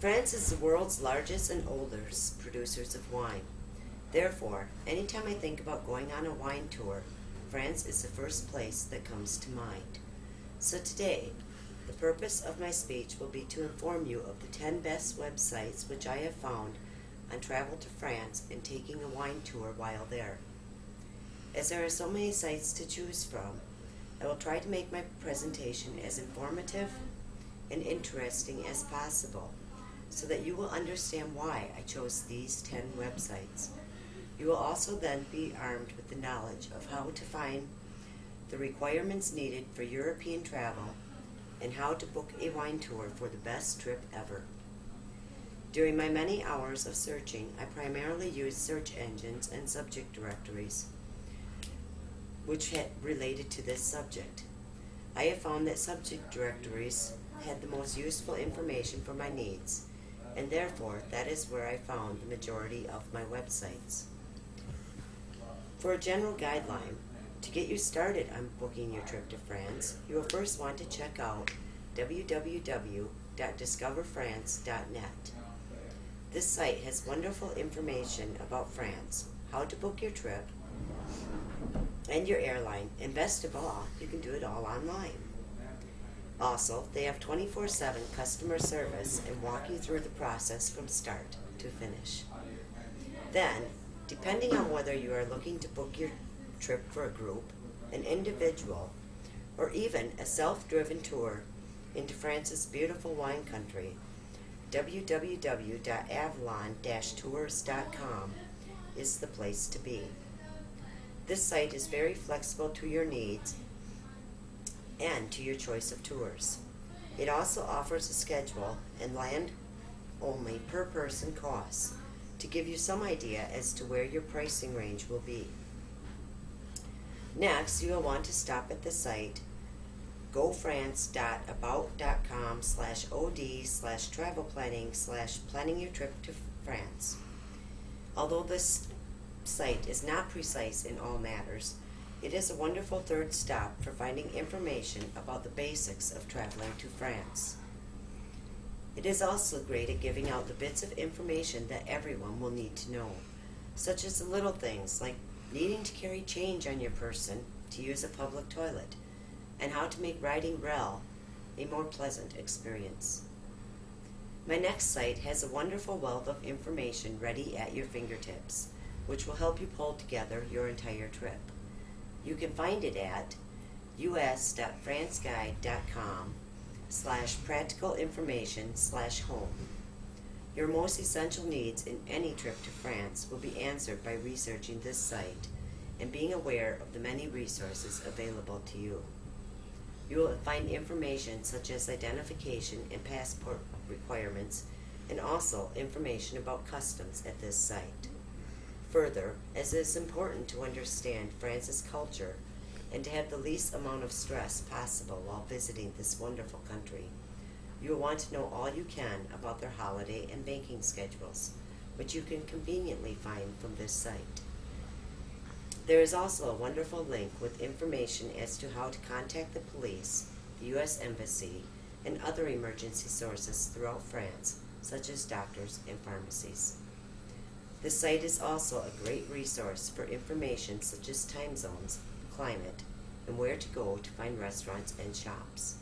France is the world's largest and oldest producers of wine. Therefore, anytime I think about going on a wine tour, France is the first place that comes to mind. So today, the purpose of my speech will be to inform you of the 10 best websites which I have found on travel to France and taking a wine tour while there. As there are so many sites to choose from, I will try to make my presentation as informative and interesting as possible so that you will understand why I chose these 10 websites. You will also then be armed with the knowledge of how to find the requirements needed for European travel and how to book a wine tour for the best trip ever. During my many hours of searching, I primarily used search engines and subject directories which had related to this subject. I have found that subject directories had the most useful information for my needs, and therefore that is where I found the majority of my websites. For a general guideline, to get you started on booking your trip to France, you will first want to check out www.discoverfrance.net. This site has wonderful information about France, how to book your trip, and your airline, and best of all, you can do it all online. Also, they have 24/7 customer service and walk you through the process from start to finish. Then, depending on whether you are looking to book your trip for a group, an individual, or even a self-driven tour into France's beautiful wine country, www.avalon-tours.com is the place to be. This site is very flexible to your needs and to your choice of tours. It also offers a schedule and land-only per-person costs to give you some idea as to where your pricing range will be. Next, you will want to stop at the site gofrance.about.com/od/travel-planning/planning your trip to France. Although this site is not precise in all matters, it is a wonderful third stop for finding information about the basics of traveling to France. It is also great at giving out the bits of information that everyone will need to know, such as the little things like needing to carry change on your person to use a public toilet, and how to make riding rail a more pleasant experience. My next site has a wonderful wealth of information ready at your fingertips, which will help you pull together your entire trip. You can find it at us.franceguide.com/practical-information/home. Your most essential needs in any trip to France will be answered by researching this site and being aware of the many resources available to you. You will find information such as identification and passport requirements, and also information about customs at this site. Further, as it is important to understand France's culture and to have the least amount of stress possible while visiting this wonderful country, you will want to know all you can about their holiday and banking schedules, which you can conveniently find from this site. There is also a wonderful link with information as to how to contact the police, the U.S. Embassy, and other emergency sources throughout France, such as doctors and pharmacies. This site is also a great resource for information such as time zones, climate, and where to go to find restaurants and shops.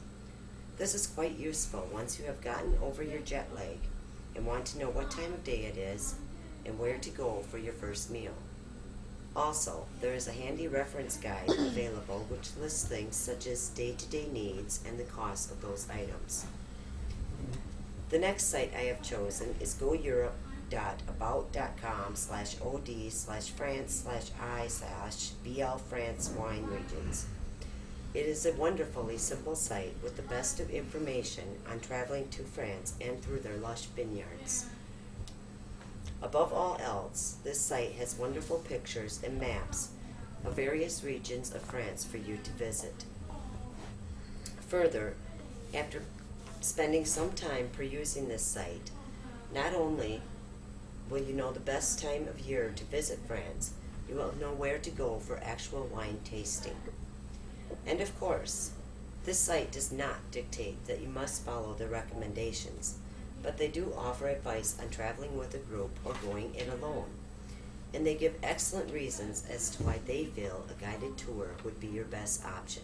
This is quite useful once you have gotten over your jet lag and want to know what time of day it is and where to go for your first meal. Also, there is a handy reference guide available which lists things such as day-to-day needs and the cost of those items. The next site I have chosen is goeurope.about.com/od/France/I/BL France wine regions. It is a wonderfully simple site with the best of information on traveling to France and through their lush vineyards. Above all else, this site has wonderful pictures and maps of various regions of France for you to visit. Further, after spending some time perusing this site, not only will you know the best time of year to visit France, you will know where to go for actual wine tasting. And of course, this site does not dictate that you must follow the recommendations, but they do offer advice on traveling with a group or going it alone. And they give excellent reasons as to why they feel a guided tour would be your best option.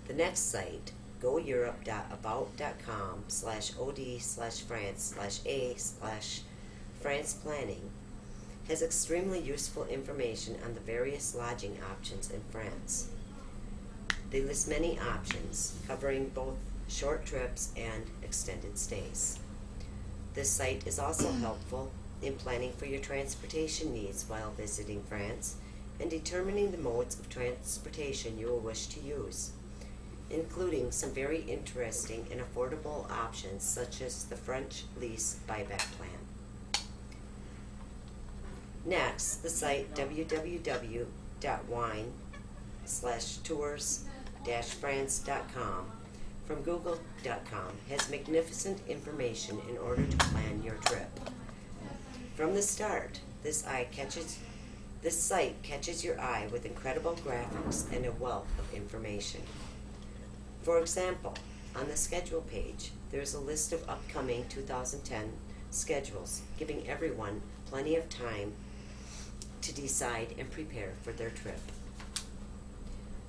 The next site, goeurope.about.com/od/France/a/France planning, has extremely useful information on the various lodging options in France. They list many options covering both short trips and extended stays. This site is also helpful in planning for your transportation needs while visiting France and determining the modes of transportation you will wish to use, including some very interesting and affordable options such as the French lease buyback plan. Next, the site www.wine/tours-france.com from google.com has magnificent information in order to plan your trip. From the start, this site catches your eye with incredible graphics and a wealth of information. For example, on the schedule page, there is a list of upcoming 2010 schedules, giving everyone plenty of time to decide and prepare for their trip.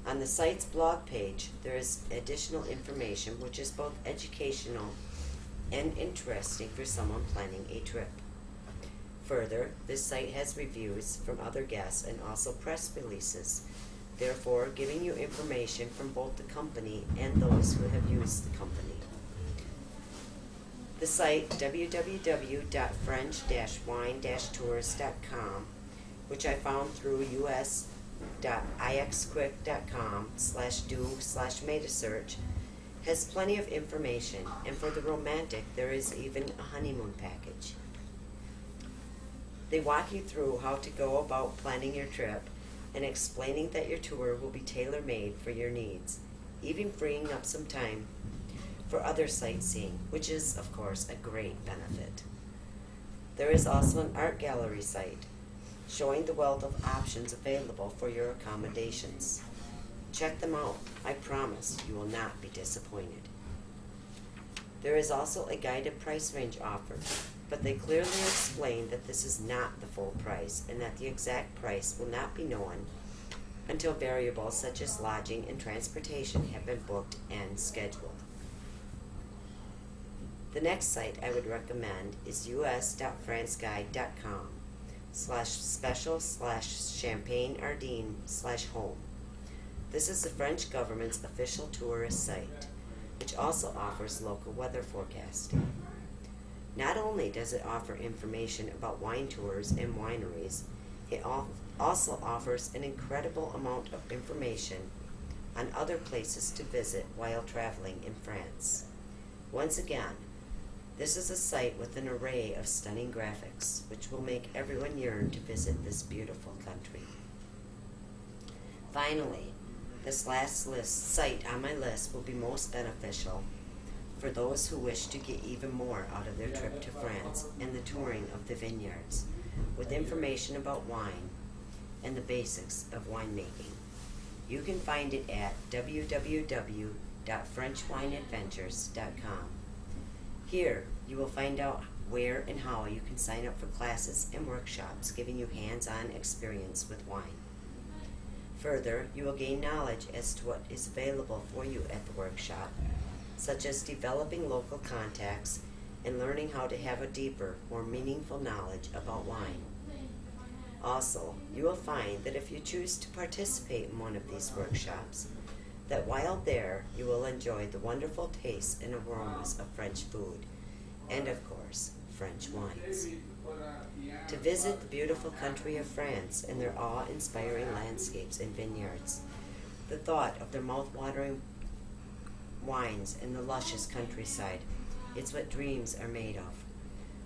On the site's blog page, there is additional information which is both educational and interesting for someone planning a trip. Further, this site has reviews from other guests and also press releases, therefore giving you information from both the company and those who have used the company. The site www.french-wine-tours.com, which I found through us.ixquick.com/do/meta-search, has plenty of information, and for the romantic, there is even a honeymoon package. They walk you through how to go about planning your trip and explaining that your tour will be tailor-made for your needs, even freeing up some time for other sightseeing, which is, of course, a great benefit. There is also an art gallery site showing the wealth of options available for your accommodations. Check them out. I promise you will not be disappointed. There is also a guided price range offered, but they clearly explain that this is not the full price and that the exact price will not be known until variables such as lodging and transportation have been booked and scheduled. The next site I would recommend is us.franceguide.com/special/Champagne-Ardenne/home. This is the French government's official tourist site, which also offers local weather forecasting. Not only does it offer information about wine tours and wineries, it also offers an incredible amount of information on other places to visit while traveling in France. Once again, this is a site with an array of stunning graphics, which will make everyone yearn to visit this beautiful country. Finally, this last site on my list will be most beneficial for those who wish to get even more out of their trip to France and the touring of the vineyards, with information about wine and the basics of winemaking. You can find it at www.frenchwineadventures.com. Here, you will find out where and how you can sign up for classes and workshops giving you hands-on experience with wine. Further, you will gain knowledge as to what is available for you at the workshop, such as developing local contacts and learning how to have a deeper, more meaningful knowledge about wine. Also, you will find that if you choose to participate in one of these workshops, that while there, you will enjoy the wonderful tastes and aromas of French food, and of course, French wines. To visit the beautiful country of France and their awe-inspiring landscapes and vineyards, the thought of their mouth-watering wines and the luscious countryside, it's what dreams are made of.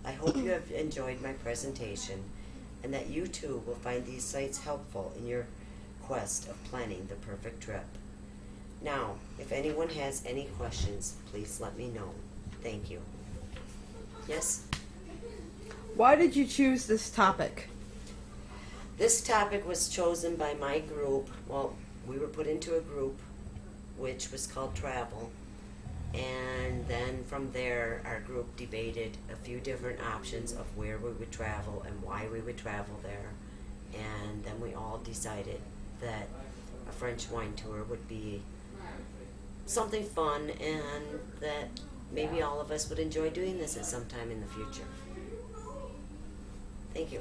I hope you have enjoyed my presentation and that you too will find these sites helpful in your quest of planning the perfect trip. Now, if anyone has any questions, please let me know. Thank you. Yes? Why did you choose this topic? This topic was chosen by my group. Well, we were put into a group which was called Travel, And then from there, our group debated a few different options of where we would travel and why we would travel there. And then we all decided that a French wine tour would be something fun, and that maybe all of us would enjoy doing this at some time in the future. Thank you.